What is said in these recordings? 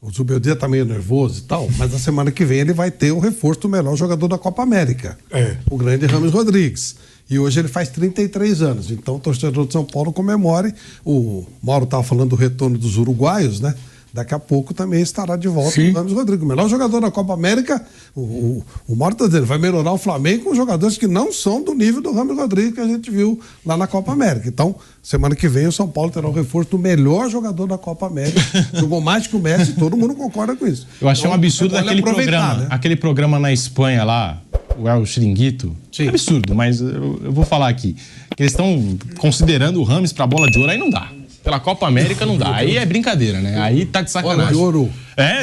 O Zubeldia tá meio nervoso e tal, mas na semana que vem ele vai ter o reforço do melhor jogador da Copa América. O grande Rames Rodrigues. E hoje ele faz 33 anos. Então o torcedor de São Paulo comemore. O Mauro estava falando do retorno dos uruguaios, né? Daqui a pouco também estará de volta o Rames Rodrigues. O melhor jogador da Copa América, o Mauro está dizendo, vai melhorar o Flamengo com jogadores que não são do nível do Rames Rodrigues que a gente viu lá na Copa América. Então, semana que vem o São Paulo terá o reforço do melhor jogador da Copa América. Jogou mais que o Messi, todo mundo concorda com isso. Eu achei então, um absurdo aquele programa, né? Aquele programa na Espanha lá, o El Chiringuito. É absurdo, mas eu vou falar aqui. Que eles estão considerando o Rames para a bola de ouro, aí não dá. Pela Copa América não dá. Aí é brincadeira, né? Aí tá de sacanagem. Ouro.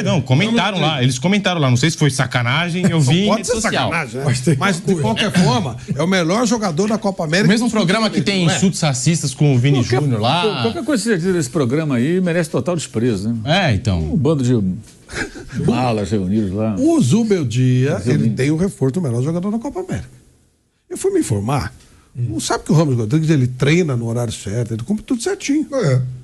Não, comentaram lá. Eles comentaram lá. Não sei se foi sacanagem, eu vi em rede social. Sacanagem, né? Mas de qualquer forma, é o melhor jogador da Copa América. O mesmo programa que tem insultos racistas com o Vini Júnior lá. Qualquer coisa que você diz desse programa aí merece total desprezo, né? Então. Um bando de balas reunidos lá. O Zubeldia, ele tem o reforço do melhor jogador da Copa América. Eu fui me informar. Não sabe que o Rames Rodrigues ele treina no horário certo, ele cumpre tudo certinho.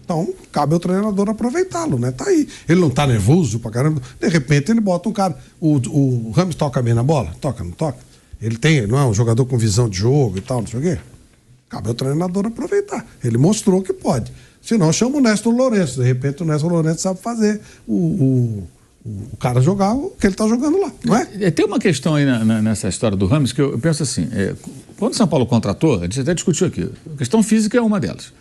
Então, cabe ao treinador aproveitá-lo, né? Tá aí. Ele não tá nervoso pra caramba. De repente, ele bota um cara. O Rames toca bem na bola? Toca, não toca? Ele não é um jogador com visão de jogo e tal, não sei o quê? Cabe ao treinador aproveitar. Ele mostrou que pode. Se não, chama o Néstor Lourenço. De repente, o Néstor Lourenço sabe fazer o cara jogar o que ele tá jogando lá, não é? Tem uma questão aí nessa história do Rames que eu penso assim, quando o São Paulo contratou, a gente até discutiu aqui, a questão física é uma delas.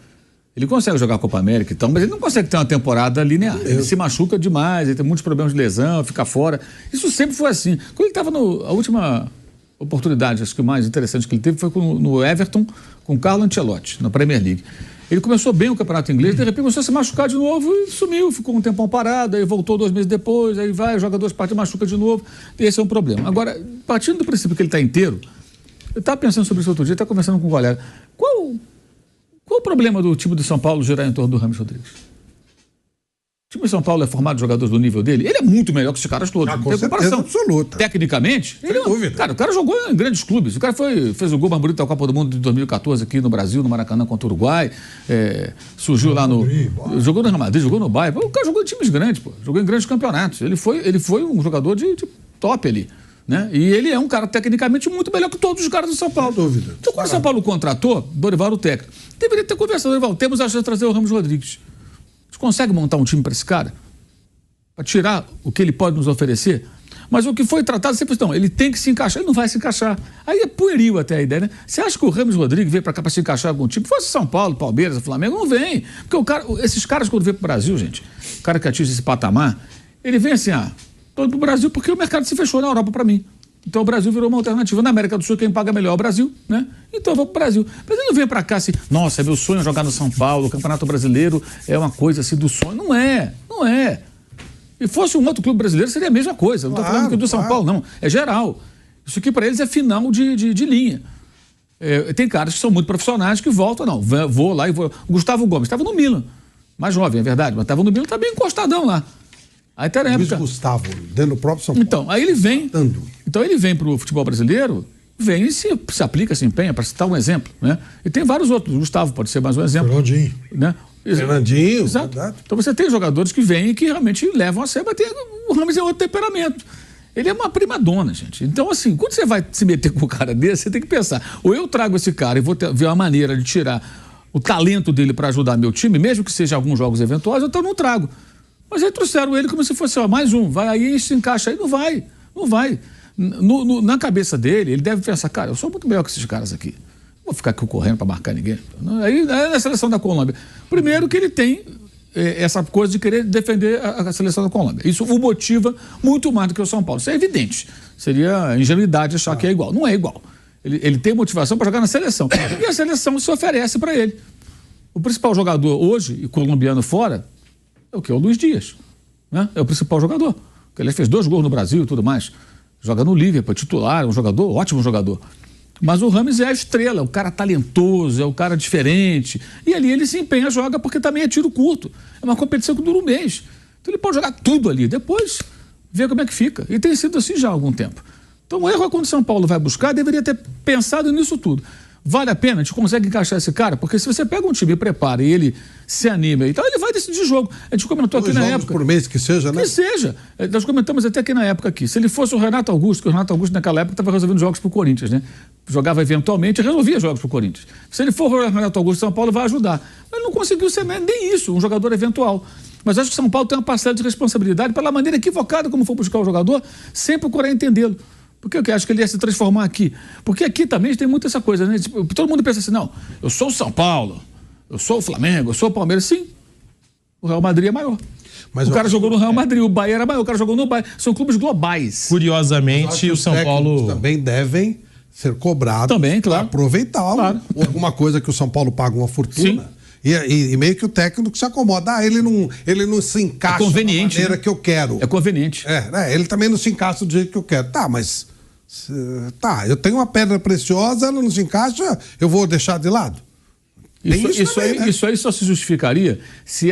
Ele consegue jogar a Copa América e tal, mas ele não consegue ter uma temporada linear. Ele se machuca demais, ele tem muitos problemas de lesão, fica fora. Isso sempre foi assim. Quando ele estava a última oportunidade, acho que o mais interessante que ele teve foi no Everton, com o Carlo Ancelotti, na Premier League. Ele começou bem o campeonato inglês, de repente começou a se machucar de novo e sumiu, ficou um tempão parado, aí voltou 2 meses depois, aí vai, joga 2 partidas, machuca de novo, e esse é um problema. Agora, partindo do princípio que ele está inteiro, eu estava pensando sobre isso outro dia, estava conversando com um colega, qual o problema do time do São Paulo girar em torno do Rames Rodrigues? O time de São Paulo é formado de jogadores do nível dele, ele é muito melhor que esses caras todos, não tem comparação. Absoluta. Tecnicamente, o cara jogou em grandes clubes, o cara fez o gol mais bonito da Copa do Mundo de 2014 aqui no Brasil, no Maracanã contra o Uruguai, surgiu lá jogou no Real Madrid, jogou no Bayern, o cara jogou em times grandes, jogou em grandes campeonatos, ele foi um jogador de top ali, né? E ele é um cara tecnicamente muito melhor que todos os caras do São Paulo. Sem dúvida. Então quando o São Paulo contratou, Dorival o técnico, deveria ter conversado, Dorival, temos a chance de trazer o Rames Rodrigues. Você consegue montar um time para esse cara? Para tirar o que ele pode nos oferecer? Mas o que foi tratado sempre, não, ele tem que se encaixar, ele não vai se encaixar. Aí é pueril até a ideia, né? Você acha que o Rames Rodrigues veio para cá para se encaixar em algum time? Fosse São Paulo, Palmeiras, Flamengo, não vem. Porque esses caras quando vêm para o Brasil, gente, o cara que atinge esse patamar, ele vem assim, todo pro Brasil porque o mercado se fechou na Europa para mim. Então o Brasil virou uma alternativa. Na América do Sul, quem paga melhor é o Brasil, né? Então eu vou pro Brasil. Mas ele não vem para cá assim, nossa, é meu sonho jogar no São Paulo, o Campeonato Brasileiro é uma coisa assim do sonho. Não é. E fosse um outro clube brasileiro, seria a mesma coisa. Não estou falando que do São Paulo, não. É geral. Isso aqui para eles é final de linha. Tem caras que são muito profissionais que voltam, não. Vou lá e vou. O Gustavo Gomes estava no Milan. Mais jovem, é verdade, mas estava no Milan, está bem encostadão lá. Aí tá na época. Gustavo, dentro do próprio São Paulo. Então, aí ele vem. Então ele vem pro futebol brasileiro, vem e se aplica, se empenha, para citar um exemplo, né? E tem vários outros. O Gustavo pode ser mais um exemplo. Fernandinho. Né? Fernandinho, exato. Verdade. Então você tem jogadores que vêm e que realmente levam a sério, mas o Rames é outro temperamento. Ele é uma primadona, gente. Então, assim, quando você vai se meter com um cara desse, você tem que pensar, ou eu trago esse cara e vou ver uma maneira de tirar o talento dele para ajudar meu time, mesmo que seja alguns jogos eventuais, então eu não trago. Mas aí trouxeram ele como se fosse, mais um, vai aí se encaixa aí, não vai. Na cabeça dele, ele deve pensar, cara, eu sou muito melhor que esses caras aqui. Não vou ficar aqui correndo para marcar ninguém. Aí na seleção da Colômbia. Primeiro que ele tem essa coisa de querer defender a seleção da Colômbia. Isso o motiva muito mais do que o São Paulo. Isso é evidente. Seria ingenuidade achar que é igual. Não é igual. Ele tem motivação para jogar na seleção. E a seleção se oferece para ele. O principal jogador hoje, e colombiano fora, é o que? É o Luiz Dias. Né? É o principal jogador. Ele fez 2 gols no Brasil e tudo mais. Joga no Liverpool, titular, é um jogador, ótimo jogador. Mas o Rames é a estrela, é o cara talentoso, é o cara diferente. E ali ele se empenha, joga, porque também é tiro curto. É uma competição que dura um mês. Então ele pode jogar tudo ali, depois ver como é que fica. E tem sido assim já há algum tempo. Então o erro é quando o São Paulo vai buscar, deveria ter pensado nisso tudo. Vale a pena? A gente consegue encaixar esse cara? Porque se você pega um time e prepara e ele se anima e tal, ele vai decidir jogo. A gente comentou aqui na época. Por mês que seja, né? Que seja. Nós comentamos até aqui na época aqui. Se ele fosse o Renato Augusto, que o Renato Augusto naquela época estava resolvendo jogos pro Corinthians, né? Jogava eventualmente e resolvia jogos pro Corinthians. Se ele for o Renato Augusto, São Paulo vai ajudar. Mas ele não conseguiu ser nem isso, um jogador eventual. Mas acho que São Paulo tem uma parcela de responsabilidade pela maneira equivocada como for buscar o jogador, sem procurar entendê-lo. Porque eu acho que ele ia se transformar aqui. Porque aqui também tem muito essa coisa, né? Tipo, todo mundo pensa assim, não, eu sou o São Paulo, eu sou o Flamengo, eu sou o Palmeiras. Sim, o Real Madrid é maior. Mas o cara jogou no Real Madrid, o Bahia era maior, o cara jogou no Bahia. São clubes globais. Curiosamente, o São Paulo também devem ser cobrados também, claro, para aproveitar alguma coisa que o São Paulo paga uma fortuna. Sim. E meio que o técnico se acomoda. Ele não se encaixa da maneira, né, que eu quero. É conveniente. Ele também não se encaixa do jeito que eu quero. Tá, mas... eu tenho uma pedra preciosa, ela não se encaixa, eu vou deixar de lado? Isso aí só se justificaria se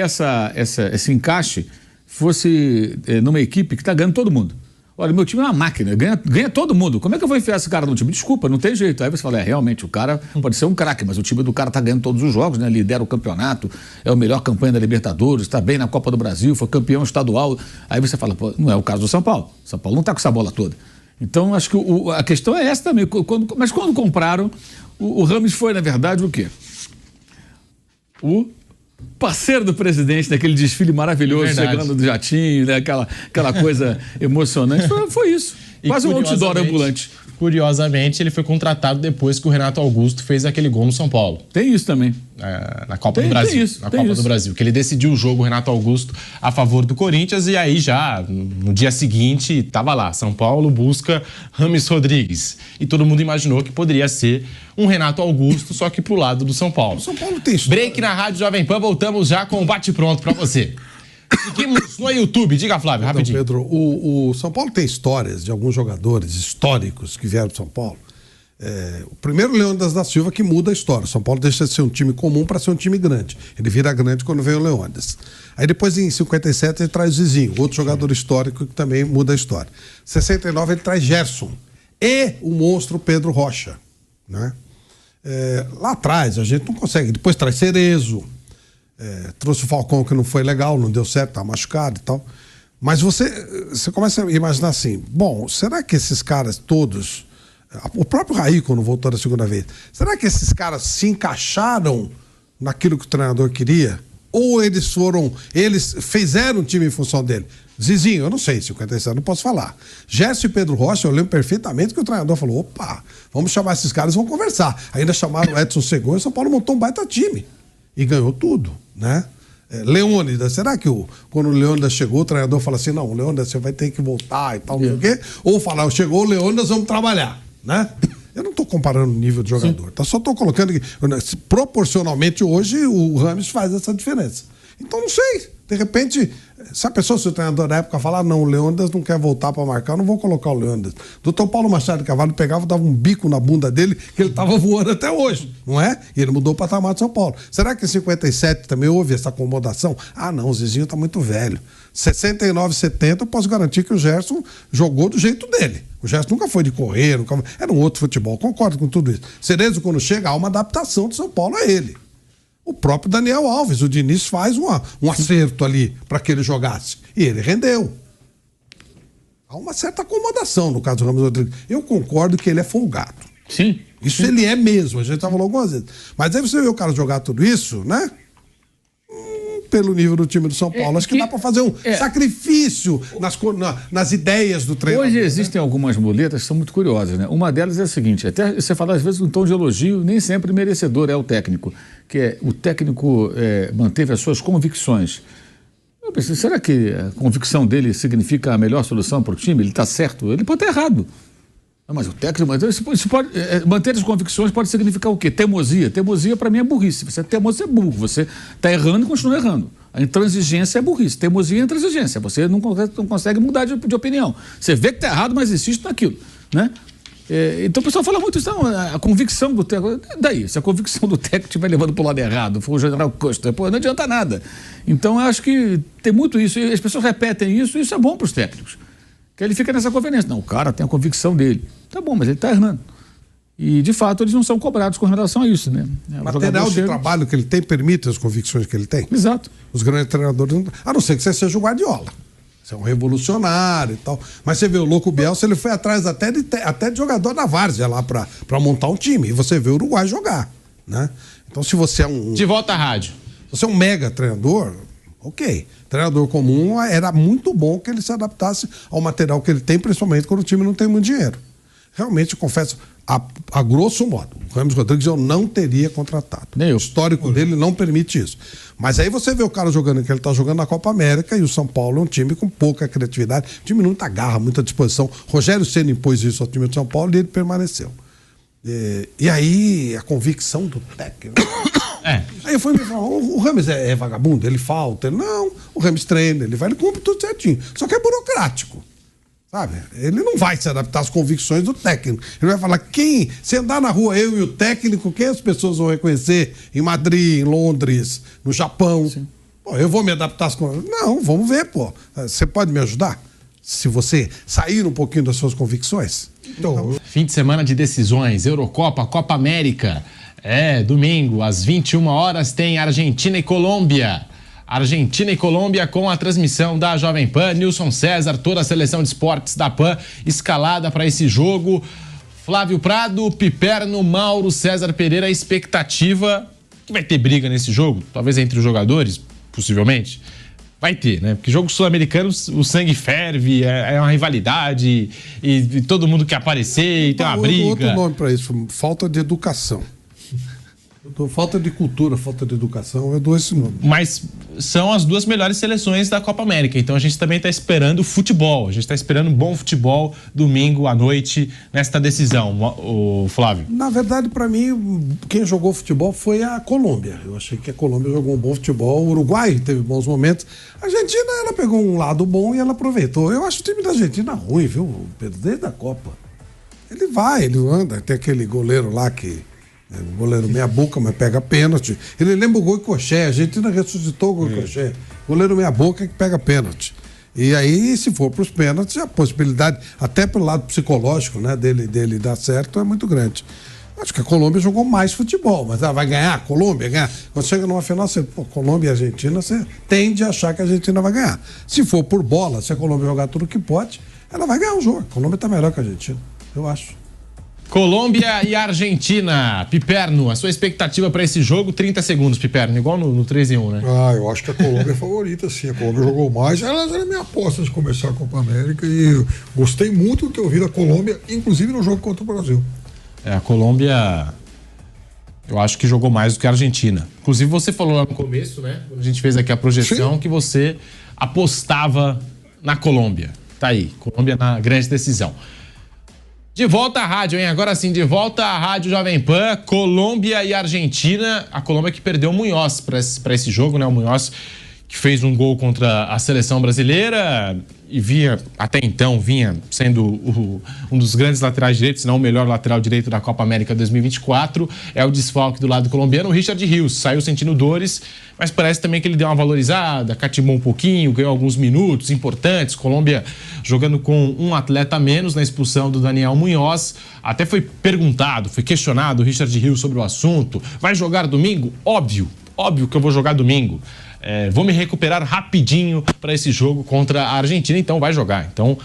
esse encaixe fosse numa equipe que está ganhando todo mundo. Olha, meu time é uma máquina, ganha todo mundo. Como é que eu vou enfiar esse cara no time? Desculpa, não tem jeito. Aí você fala, realmente, o cara pode ser um craque, mas o time do cara está ganhando todos os jogos, né? Lidera o campeonato, é a melhor campanha da Libertadores, está bem na Copa do Brasil, foi campeão estadual. Aí você fala, pô, não é o caso do São Paulo. São Paulo não está com essa bola toda. Então, acho que a questão é essa também. Mas quando compraram, o Rames foi, na verdade, o quê? O parceiro do presidente naquele desfile maravilhoso, chegando do jatinho, né? aquela coisa emocionante. Foi isso. Quase um outdoor ambulante. Curiosamente, ele foi contratado depois que o Renato Augusto fez aquele gol no São Paulo. Tem isso também. Na Copa do Brasil. Do Brasil. Que ele decidiu o jogo, o Renato Augusto, a favor do Corinthians. E aí já, no dia seguinte, estava lá. São Paulo busca Rames Rodrigues. E todo mundo imaginou que poderia ser um Renato Augusto, só que pro lado do São Paulo. O São Paulo tem história. Break na Rádio Jovem Pan. Voltamos já com o bate-pronto para você. Seguimos no YouTube. Diga, Flávio, rapidinho. Pedro, o São Paulo tem histórias de alguns jogadores históricos que vieram do São Paulo. O primeiro Leônidas da Silva que muda a história. O São Paulo deixa de ser um time comum para ser um time grande. Ele vira grande quando vem o Leônidas. Aí depois, em 57, ele traz o Zizinho, outro jogador histórico que também muda a história. Em 69, ele traz Gerson e o monstro Pedro Rocha. Né? Lá atrás, a gente não consegue. Depois traz Cerezo. Trouxe o Falcão, que não foi legal, não deu certo, tá machucado e tal. Mas você começa a imaginar assim, bom, será que esses caras todos... O próprio Raí, quando voltou da segunda vez, será que esses caras se encaixaram naquilo que o treinador queria? Ou eles fizeram um time em função dele? Zizinho, eu não sei, 57, não posso falar. Gerson e Pedro Rocha, eu lembro perfeitamente que o treinador falou, opa, vamos chamar esses caras e vamos conversar. Ainda chamaram o Edson Segura e o São Paulo montou um baita time. E ganhou tudo, né? Leônidas, será que quando o Leônidas chegou, o treinador fala assim, não, Leônidas, você vai ter que voltar e tal, não sei o quê? Ou falar, chegou o Leônidas, vamos trabalhar, né? Eu não estou comparando o nível de jogador, tá? Só estou colocando que, proporcionalmente, hoje, o Rames faz essa diferença. Então, não sei, de repente, se o treinador da época falar, não, o Leônidas não quer voltar para marcar, eu não vou colocar o Leônidas. Doutor Paulo Machado de Carvalho pegava, dava um bico na bunda dele, que ele estava voando até hoje, não é? E ele mudou o patamar de São Paulo. Será que em 57 também houve essa acomodação? Ah, não, o Zizinho está muito velho. 69, 70, eu posso garantir que o Gerson jogou do jeito dele. O Gerson nunca foi de correr, era um outro futebol, concordo com tudo isso. Cerezo, quando chega, há uma adaptação de São Paulo a ele. O próprio Daniel Alves, o Diniz faz um acerto ali para que ele jogasse. E ele rendeu. Há uma certa acomodação no caso do Rames Rodrigues. Eu concordo que ele é folgado. Sim. Isso ele é mesmo, a gente já falou algumas vezes. Mas aí você vê o cara jogar tudo isso, né? Pelo nível do time do São Paulo. Acho que dá para fazer um sacrifício nas ideias do treinador. Hoje existem algumas muletas que são muito curiosas, né? Uma delas é a seguinte, até você fala às vezes um tom de elogio, nem sempre merecedor é o técnico, que é o técnico manteve as suas convicções. Eu pensei, será que a convicção dele significa a melhor solução para o time? Ele está certo? Ele pode estar errado. Mas o técnico, isso pode, manter as convicções pode significar o quê? Teimosia. Teimosia, para mim, é burrice. Você é teimoso, você é burro. Você está errando e continua errando. A intransigência é burrice. Teimosia é intransigência. Você não consegue mudar de opinião. Você vê que está errado, mas insiste naquilo. Né? Então o pessoal fala muito isso. Não, a convicção do técnico... Daí, se a convicção do técnico estiver levando para o lado errado, for o General Custer, não adianta nada. Então eu acho que tem muito isso. E as pessoas repetem isso e isso é bom para os técnicos. Que ele fica nessa conveniência. Não, o cara tem a convicção dele. Tá bom, mas ele está errando. E, de fato, eles não são cobrados com relação a isso, né? O material de trabalho que ele tem permite as convicções que ele tem. Exato. Os grandes treinadores, a não ser que você seja o Guardiola. Você é um revolucionário e tal. Mas você vê o Louco Bielsa, ele foi atrás até de jogador da várzea lá pra montar um time. E você vê o Uruguai jogar, né? Então, se você é um... De volta à rádio. Se você é um mega treinador, ok. Treinador comum, era muito bom que ele se adaptasse ao material que ele tem, principalmente quando o time não tem muito dinheiro. Realmente, confesso, a grosso modo, o James Rodrigues eu não teria contratado. O histórico dele não permite isso. Mas aí você vê o cara jogando, que ele está jogando na Copa América, e o São Paulo é um time com pouca criatividade, um time muita garra, muita disposição. Rogério Ceni impôs isso ao time do São Paulo e ele permaneceu. E aí, a convicção do técnico... Aí eu fui me falar, o Rames é vagabundo, ele falta. Não, o Rames treina, ele vai, ele cumpre tudo certinho. Só que é burocrático. Sabe? Ele não vai se adaptar às convicções do técnico. Ele vai falar, se andar na rua, eu e o técnico, quem as pessoas vão reconhecer em Madrid, em Londres, no Japão? Pô, eu vou me adaptar às convicções. Não, vamos ver, pô. Você pode me ajudar? Se você sair um pouquinho das suas convicções? Então... Fim de semana de decisões, Eurocopa, Copa América. Domingo, às 21 horas, tem Argentina e Colômbia. Argentina e Colômbia com a transmissão da Jovem Pan, Nilson César, toda a seleção de esportes da Pan escalada para esse jogo. Flávio Prado, Piperno, Mauro César Pereira, a expectativa que vai ter briga nesse jogo, talvez entre os jogadores, possivelmente. Vai ter, né? Porque jogo sul-americano, o sangue ferve, é uma rivalidade e todo mundo quer aparecer e tem uma briga. Outro nome para isso, falta de educação. Falta de cultura, falta de educação, eu dou esse nome. Mas são as duas melhores seleções da Copa América, então a gente também está esperando futebol, a gente está esperando um bom futebol domingo à noite nesta decisão, o Flávio. Na verdade, para mim, quem jogou futebol foi a Colômbia. Eu achei que a Colômbia jogou um bom futebol, o Uruguai teve bons momentos. A Argentina, ela pegou um lado bom e ela aproveitou. Eu acho o time da Argentina ruim, viu, Pedro? Desde a Copa. Ele anda, tem aquele goleiro lá que... O goleiro meia boca, mas pega pênalti. Ele lembra o gol de Coché. A Argentina ressuscitou o gol de Coché. Goleiro meia boca que pega pênalti. E aí, se for para os pênaltis, a possibilidade, até pelo lado psicológico, né, dele dar certo, é muito grande. Acho que a Colômbia jogou mais futebol, mas vai ganhar? A Colômbia ganhar? Quando chega numa final, Colômbia e Argentina, você tende a achar que a Argentina vai ganhar. Se for por bola, se a Colômbia jogar tudo que pode, ela vai ganhar o jogo. A Colômbia está melhor que a Argentina, eu acho. Colômbia e Argentina. Piperno, a sua expectativa para esse jogo? 30 segundos, Piperno, igual no 3-1, né? Eu acho que a Colômbia é favorita, sim. A Colômbia jogou mais. Ela era minha aposta de começar a Copa América e gostei muito do que eu vi da Colômbia, inclusive no jogo contra o Brasil. A Colômbia, eu acho que jogou mais do que a Argentina. Inclusive, você falou lá no começo, né? Quando a gente fez aqui a projeção, que você apostava na Colômbia. Tá aí, Colômbia na grande decisão. De volta à rádio, hein? Agora sim, de volta à rádio Jovem Pan, Colômbia e Argentina. A Colômbia que perdeu o Munhoz para esse jogo, né? O Munhoz que fez um gol contra a seleção brasileira e até então vinha sendo um dos grandes laterais direitos, se não o melhor lateral direito da Copa América 2024. É o desfalque do lado colombiano. O Richard Rios saiu sentindo dores, mas parece também que ele deu uma valorizada, catimou um pouquinho, ganhou alguns minutos importantes. Colômbia jogando com um atleta a menos na expulsão do Daniel Munhoz. Até foi questionado o Richard Rios sobre o assunto. Vai jogar domingo? Óbvio que eu vou jogar domingo. Vou me recuperar rapidinho para esse jogo contra a Argentina, então vai jogar. Então,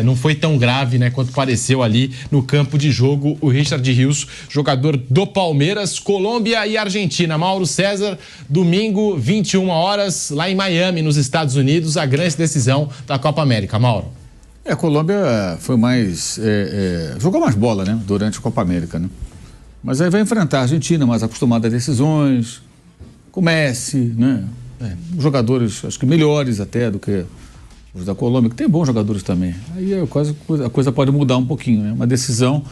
não foi tão grave, né, quanto pareceu ali no campo de jogo. O Richard Rios, jogador do Palmeiras. Colômbia e Argentina. Mauro César, domingo, 21 horas, lá em Miami, nos Estados Unidos, a grande decisão da Copa América. Mauro. A Colômbia foi mais... jogou mais bola, né, durante a Copa América, né? Mas aí vai enfrentar a Argentina, mais acostumada a decisões, com Messi, né? Jogadores, acho que melhores até do que os da Colômbia, que tem bons jogadores também. Aí a coisa pode mudar um pouquinho, né? Uma decisão,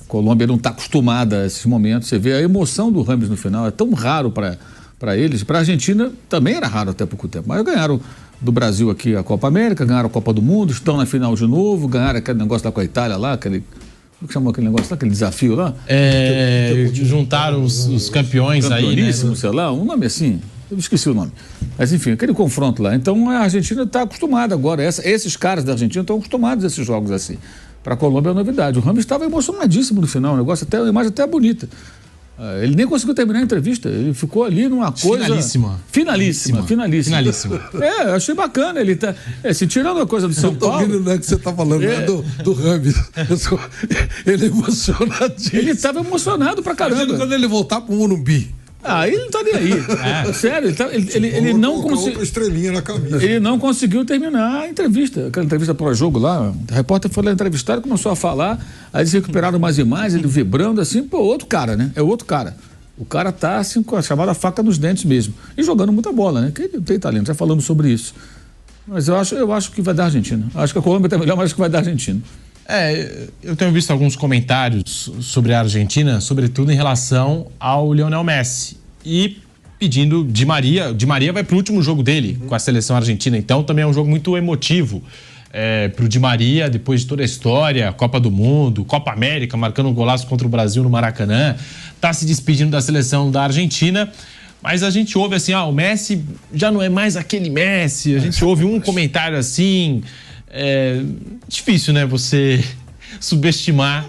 a Colômbia não está acostumada a esses momentos. Você vê a emoção do Rames no final, é tão raro para eles. Para a Argentina também era raro até pouco tempo, mas ganharam do Brasil aqui a Copa América, ganharam a Copa do Mundo, estão na final de novo, ganharam aquele negócio lá com a Itália lá, como que chamou aquele negócio lá, aquele desafio lá? Juntaram os campeões aí, né? Sei lá, um nome assim. Eu esqueci o nome. Mas, enfim, aquele confronto lá. Então, a Argentina está acostumada agora. Esses caras da Argentina estão acostumados a esses jogos assim. para a Colômbia é novidade. O Rames estava emocionadíssimo no final, a imagem até bonita. Ele nem conseguiu terminar a entrevista, ele ficou ali numa coisa... Finalíssima. Achei bacana, ele tá... se tirando a coisa do São Paulo... Eu tô vendo, né, que você tá falando do Rames. Ele é emocionadíssimo. Ele estava emocionado pra caramba. Imagina quando ele voltar pro Morumbi. Ele não tá nem aí. Sério, ele não conseguiu. Estrelinha na camisa. Ele não conseguiu terminar a entrevista. Aquela entrevista pós-jogo lá. O repórter foi lá entrevistar, ele começou a falar. Aí eles recuperaram umas imagens, ele vibrando assim. Outro cara, né? É outro cara. O cara tá assim, com a chamada faca nos dentes mesmo. E jogando muita bola, né? Que ele tem talento, já falando sobre isso. Mas eu acho que vai dar Argentina. Acho que a Colômbia tá melhor, mas acho que vai dar Argentina. Eu tenho visto alguns comentários sobre a Argentina, sobretudo em relação ao Lionel Messi. E pedindo Di Maria. Di Maria vai para o último jogo dele com a seleção argentina. Então também é um jogo muito emotivo para o Di Maria, depois de toda a história, Copa do Mundo, Copa América, marcando um golaço contra o Brasil no Maracanã. Está se despedindo da seleção da Argentina. Mas a gente ouve assim, o Messi já não é mais aquele Messi. A gente ouve um comentário assim... difícil, né? Você subestimar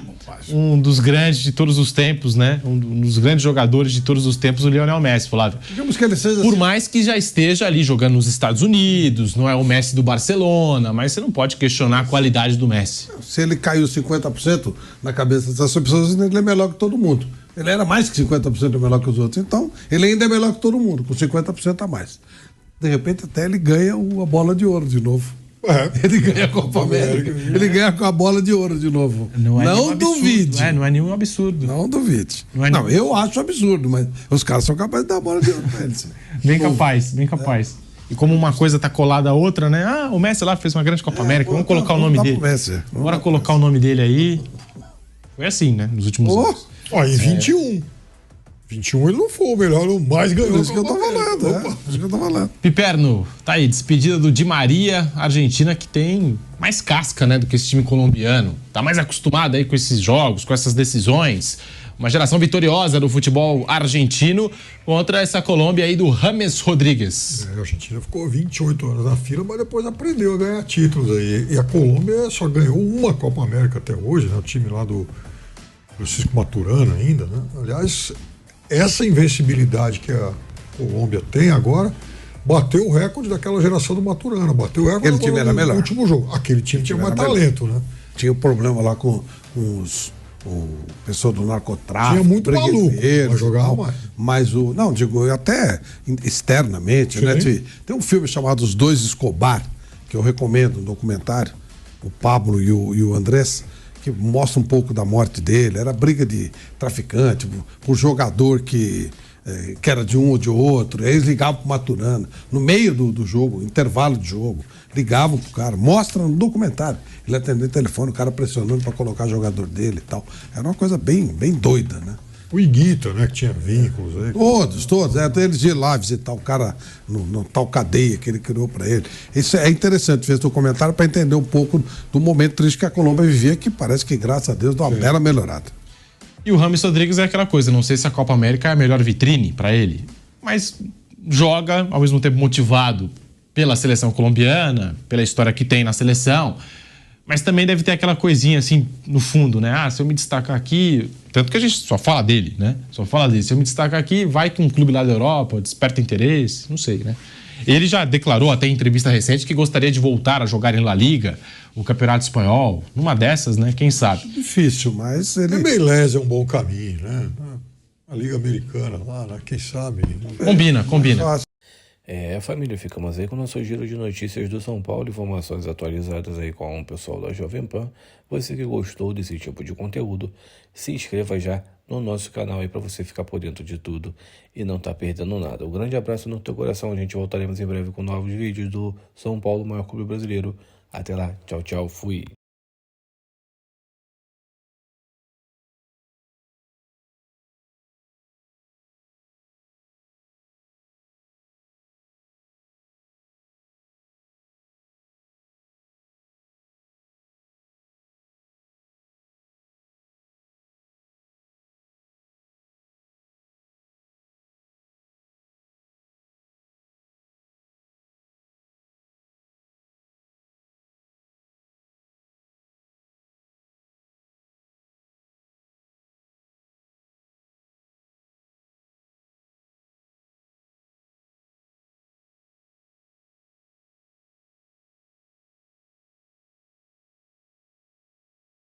um dos grandes de todos os tempos, né? Um dos grandes jogadores de todos os tempos, o Lionel Messi, Flávio. Digamos que ele seja Por mais que já esteja ali jogando nos Estados Unidos, não é o Messi do Barcelona, mas você não pode questionar a qualidade do Messi. Se ele caiu 50% na cabeça dessas pessoas, ele é melhor que todo mundo. Ele era mais que 50% melhor que os outros. Então, ele ainda é melhor que todo mundo, com 50% a mais. De repente, até ele ganha a bola de ouro de novo. Ele ganha a Copa América. Ele ganha a bola de ouro de novo. Não duvide. Não é nenhum absurdo. Não duvide. Não, eu acho absurdo, mas os caras são capazes de dar a bola de ouro pra eles. Bem capaz. E como uma coisa tá colada à outra, né? O Messi lá fez uma grande Copa América. Vamos colocar o nome dele. Bora colocar o nome dele aí. Foi assim, né? Nos últimos anos. Em 21. 21 ele não foi o melhor, o mais ganhou. Isso que eu tô falando. Isso que eu tô falando. Piperno, tá aí, despedida do Di Maria, Argentina, que tem mais casca, né, do que esse time colombiano. Tá mais acostumado aí com esses jogos, com essas decisões. Uma geração vitoriosa do futebol argentino contra essa Colômbia aí do James Rodríguez. A Argentina ficou 28 anos na fila, mas depois aprendeu a ganhar títulos aí. E a Colômbia só ganhou uma Copa América até hoje, né? O time lá do Francisco Maturana ainda, né? Aliás, essa invencibilidade que a Colômbia tem agora bateu o recorde daquela geração do Maturana. Bateu o recorde. Aquele time era melhor. No último jogo. Aquele time tinha mais talento, né? Tinha um problema lá com o pessoal do narcotráfico. Tinha muito maluco pra jogar mais. Mas até externamente, né? Tem um filme chamado Os Dois Escobar, que eu recomendo, um documentário, o Pablo e o Andrés, que mostra um pouco da morte dele. Era briga de traficante, por jogador que era de um ou de outro. Aí eles ligavam pro Maturana, no meio do jogo, intervalo de jogo. Ligavam pro cara, mostra no documentário. Ele atendendo o telefone, o cara pressionando para colocar jogador dele e tal. Era uma coisa bem doida, né? O Higuita, né, que tinha vínculos aí. Todos. Eles de lá visitar o cara no tal cadeia que ele criou para ele. Isso é interessante ver esse documentário para entender um pouco do momento triste que a Colômbia vivia, que parece que, graças a Deus, dá uma bela melhorada. E o James Rodríguez é aquela coisa, não sei se a Copa América é a melhor vitrine para ele, mas joga, ao mesmo tempo motivado pela seleção colombiana, pela história que tem na seleção, mas também deve ter aquela coisinha assim no fundo, né? Se eu me destacar aqui, tanto que a gente só fala dele, né? Só fala dele. Se eu me destacar aqui, vai que um clube lá da Europa desperta interesse, não sei, né? Ele já declarou até em entrevista recente que gostaria de voltar a jogar em La Liga, o Campeonato Espanhol, numa dessas, né? Quem sabe? Difícil, mas ele... Também lesa é um bom caminho, né? A Liga Americana lá, né? Quem sabe? Combina. Família, ficamos aí com o nosso giro de notícias do São Paulo, informações atualizadas aí com o pessoal da Jovem Pan. Você que gostou desse tipo de conteúdo, se inscreva já no nosso canal aí para você ficar por dentro de tudo e não tá perdendo nada. Um grande abraço no teu coração, a gente voltaremos em breve com novos vídeos do São Paulo, maior clube brasileiro. Até lá, tchau, fui.